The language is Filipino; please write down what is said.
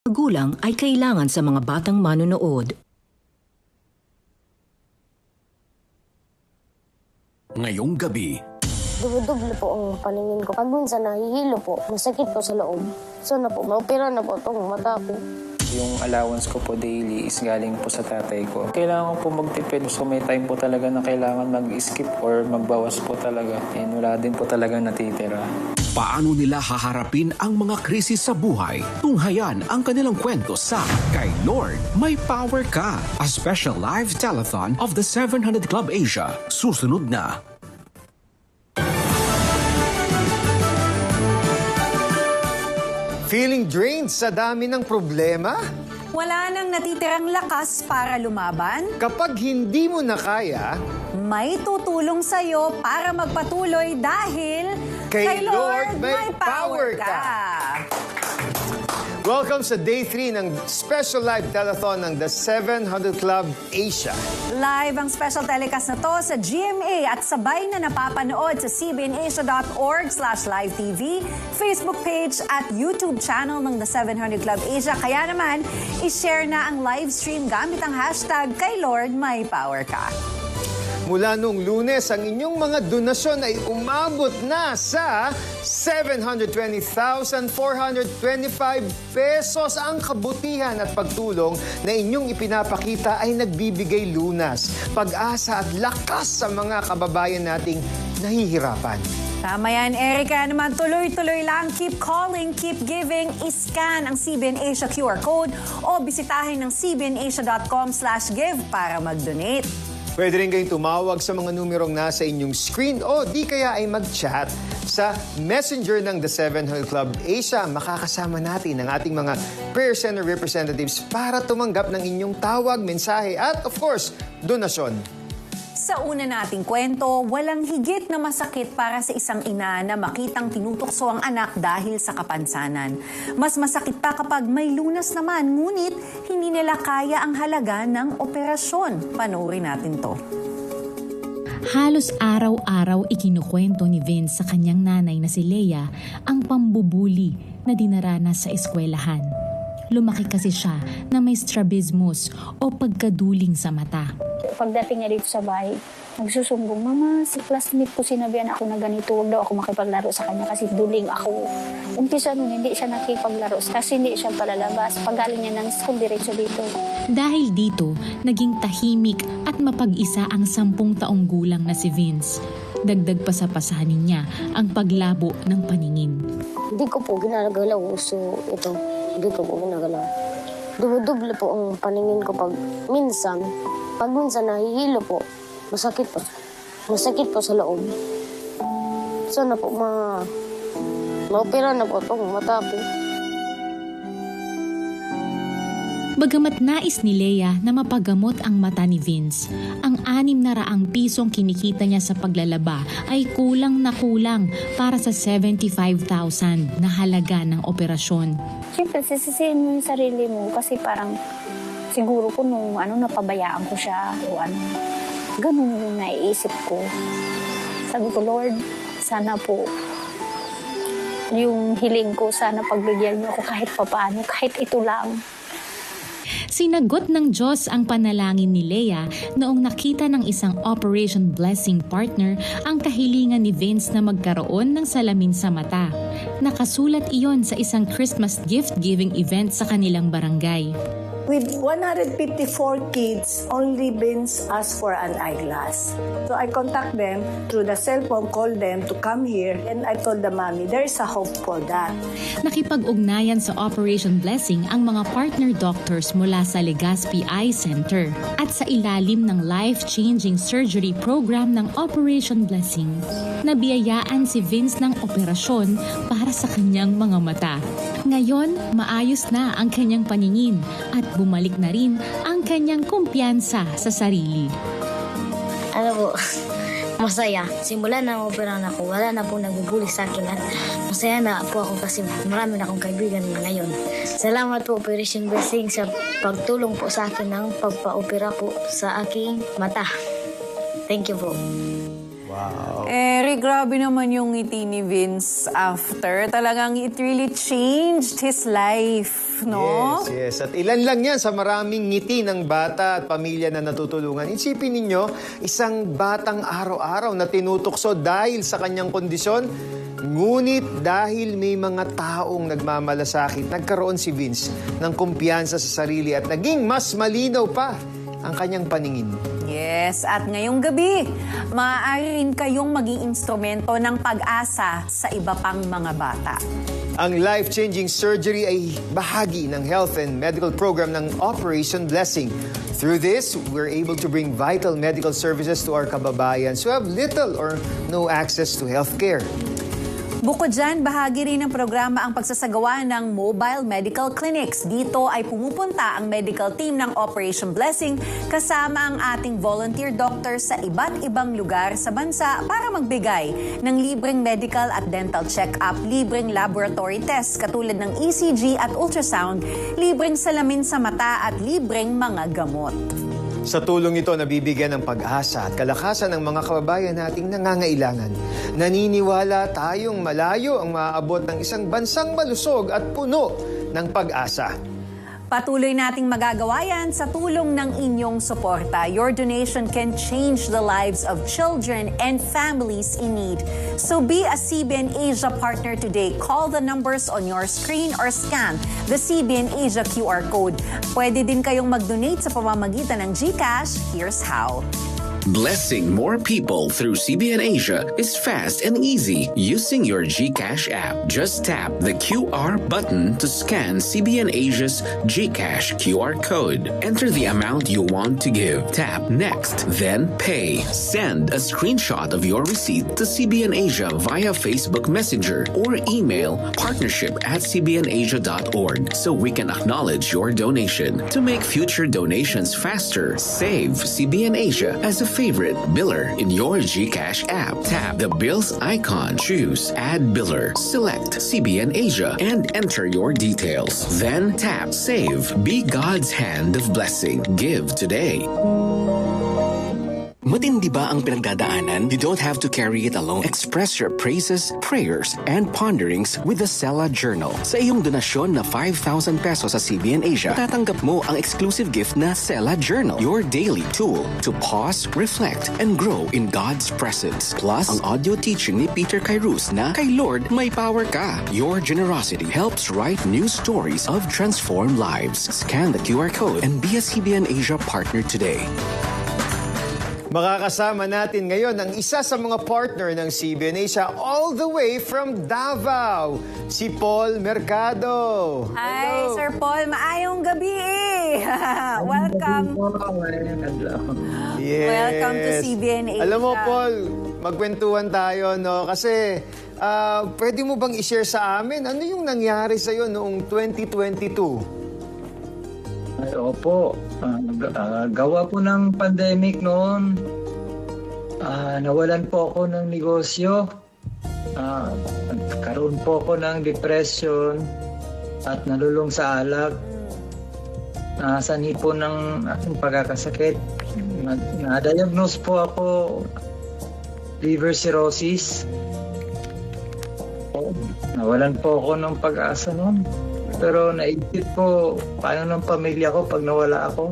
Magulang ay kailangan sa mga batang manonood. Ngayong gabi, Duble po ang paningin ko. Pag minsan nahihilo po, masakit po sa loob. Sana po, maopera na po itong mata ko. Yung allowance ko po daily is galing po sa tatay ko. Kailangan po magtipid. So may time po talaga na kailangan mag-skip or magbawas po talaga. And wala din po talaga natitira. paano nila haharapin ang mga krisis sa buhay? Tunghayan ang kanilang kwento sa Kay Lord, May Power Ka, a special live telethon of the 700 Club Asia. Susunod na. Feeling drained sa dami ng problema? Wala nang natitirang lakas para lumaban? Kapag hindi mo na kaya, May tutulong sa'yo para magpatuloy dahil Kay Lord, may power ka. Welcome sa Day 3 ng special live telethon ng The 700 Club Asia. Live ang special telecast na to sa GMA at sabay na napapanood sa cbnasia.org/live-tv, Facebook page at YouTube channel ng The 700 Club Asia. Kaya naman, ishare na ang live stream gamit ang hashtag Kay Lord, May Power Ka. Mula nung Lunes, ang inyong mga donasyon ay umabot na sa 720,425 pesos. Ang kabutihan at pagtulong na inyong ipinapakita ay nagbibigay lunas, pag-asa at lakas sa mga kababayan nating nahihirapan. Tama yan, Erica. Naman tuloy-tuloy lang. Keep calling, keep giving. I-scan ang CBN Asia QR code o bisitahin ng cbnasia.com/give para mag-donate. Pwede rin kayong tumawag sa mga numerong nasa inyong screen o di kaya ay mag-chat sa Messenger ng The 700 Club Asia. Makakasama natin ang ating mga Prayer Center representatives para tumanggap ng inyong tawag, mensahe at of course, donasyon. Sa una nating kwento, walang higit na masakit para sa isang ina na makitang tinutukso ang anak dahil sa kapansanan. Mas masakit pa kapag may lunas naman, ngunit hindi nila kaya ang halaga ng operasyon. Panoorin natin to. Halos araw-araw ikinukwento ni Vince sa kanyang nanay na si Leia ang pambubuli na dinaranas sa eskwelahan. Lumaki kasi siya na may strabismus o pagkaduling sa mata. Pagdating niya dito sa bahay, nagsusumbong, Mama, si classmate ko sinabihan ako na ganito, huwag daw ako makipaglaro sa kanya kasi duling ako. Umpisa nun, hindi siya nakipaglaro kasi hindi siya palalabas. Pagaling niya ng school, diretso dito. Dahil dito, naging tahimik at mapag-isa ang 10 taong gulang na si Vince. Dagdag pa sa pasanin niya ang paglabo ng paningin. Hindi ko po ginagalaw. So, ito, hindi ko po ginagalaw. Duble po ang paningin ko pag minsan nahihilo po. Masakit po. Masakit po sa loob. Sana po maopera na po itong mata po. Bagamat nais ni Leia na mapagamot ang mata ni Vince, ang 600 pisong kinikita niya sa paglalaba ay kulang na kulang para sa 75,000 na halaga ng operasyon. Siyempre, sisisihin mo yung sarili mo kasi parang siguro ko nung napabayaan ko siya o ganun yung naiisip ko. Sabi ko, Lord, sana po yung hiling ko, sana pagbigyan niyo ako kahit papaano, kahit ito lang. Sinagot ng Diyos ang panalangin ni Leia noong nakita ng isang Operation Blessing partner ang kahilingan ni Vince na magkaroon ng salamin sa mata. Nakasulat iyon sa isang Christmas gift-giving event sa kanilang barangay. With 154 kids, only Vince asked for an eyeglass. So I contact them through the cell phone, call them to come here, and I told the mommy, there is a hope for that. Nakipag-ugnayan sa Operation Blessing ang mga partner doctors mula sa Legazpi Eye Center at sa ilalim ng life-changing surgery program ng Operation Blessing. Nabiyayaan si Vince ng operasyon para sa kanyang mga mata. Ngayon, maayos na ang kanyang paningin at bumalik na rin ang kanyang kumpiyansa sa sarili. Ano po, masaya. Simula na operahan ako, wala na po nagbubuli sa akin at masaya na po ako kasi marami na akong kaibigan ngayon. Salamat po Operation Blessing sa pagtulong po sa akin ng pagpa-opera po sa aking mata. Thank you po. Wow. Patrick, grabe naman yung ngiti ni Vince after. Talagang it really changed his life, no? Yes. At ilan lang yan sa maraming ngiti ng bata at pamilya na natutulungan. Isipin ninyo, isang batang araw-araw na tinutokso dahil sa kanyang kondisyon, ngunit dahil may mga taong nagmamalasakit, nagkaroon si Vince ng kumpiyansa sa sarili at naging mas malinaw pa ang kanyang paningin. Yes, at ngayong gabi, maaari rin kayong maging instrumento ng pag-asa sa iba pang mga bata. Ang life-changing surgery ay bahagi ng health and medical program ng Operation Blessing. Through this, we're able to bring vital medical services to our kababayans who have little or no access to healthcare. Bukod dyan, bahagi rin ng programa ang pagsasagawa ng mobile medical clinics. Dito ay pumupunta ang medical team ng Operation Blessing kasama ang ating volunteer doctors sa iba't ibang lugar sa bansa para magbigay ng libreng medical at dental check-up, libreng laboratory tests katulad ng ECG at ultrasound, libreng salamin sa mata at libreng mga gamot. Sa tulong ito, nabibigyan ng pag-asa at kalakasan ng mga kababayan nating nangangailangan. Naniniwala tayong malayo ang maaabot ng isang bansang malusog at puno ng pag-asa. Patuloy nating magagawa yan sa tulong ng inyong suporta. Your donation can change the lives of children and families in need. So be a CBN Asia partner today. Call the numbers on your screen or scan the CBN Asia QR code. Pwede din kayong mag-donate sa pamamagitan ng GCash. Here's how. Blessing more people through CBN Asia is fast and easy using your GCash app. Just tap the QR button to scan CBN Asia's GCash QR code. Enter the amount you want to give. Tap Next, then Pay. Send a screenshot of your receipt to CBN Asia via Facebook Messenger or email partnership@cbnasia.org so we can acknowledge your donation. To make future donations faster, save CBN Asia as a favorite biller in your GCash app. Tap the Bills icon, choose Add Biller, select CBN Asia, and enter your details. Then tap Save. Be God's hand of blessing. Give today. Matindi ba ang pinagdadaanan? You don't have to carry it alone. Express your praises, prayers, and ponderings with the Sela Journal. Sa iyong donasyon na 5,000 pesos sa CBN Asia, tatanggap mo ang exclusive gift na Sela Journal, your daily tool to pause, reflect, and grow in God's presence. Plus, ang audio teaching ni Peter Kairos na Kay Lord, May Power Ka. Your generosity helps write new stories of transformed lives. Scan the QR code and be a CBN Asia partner today. Makakasama natin ngayon ang isa sa mga partner ng CBN Asia all the way from Davao, si Paul Mercado. Hi, Sir Paul. Maayong gabi Welcome. Yes. Welcome to CBN Asia. Alam mo, Paul, magkwentuhan tayo, no? Kasi pwede mo bang i-share sa amin ano yung nangyari sa'yo noong 2022? Ay, opo. Gawa po ng pandemic noon. Nawalan po ako ng negosyo. Nagkaroon po ako ng depression at nalulung sa alak. Sanhi po ng aking pagkakasakit. Na-diagnose po ako liver cirrhosis. Nawalan po ako ng pag-asa noon. Pero naisip ko, paano ng pamilya ko pag nawala ako?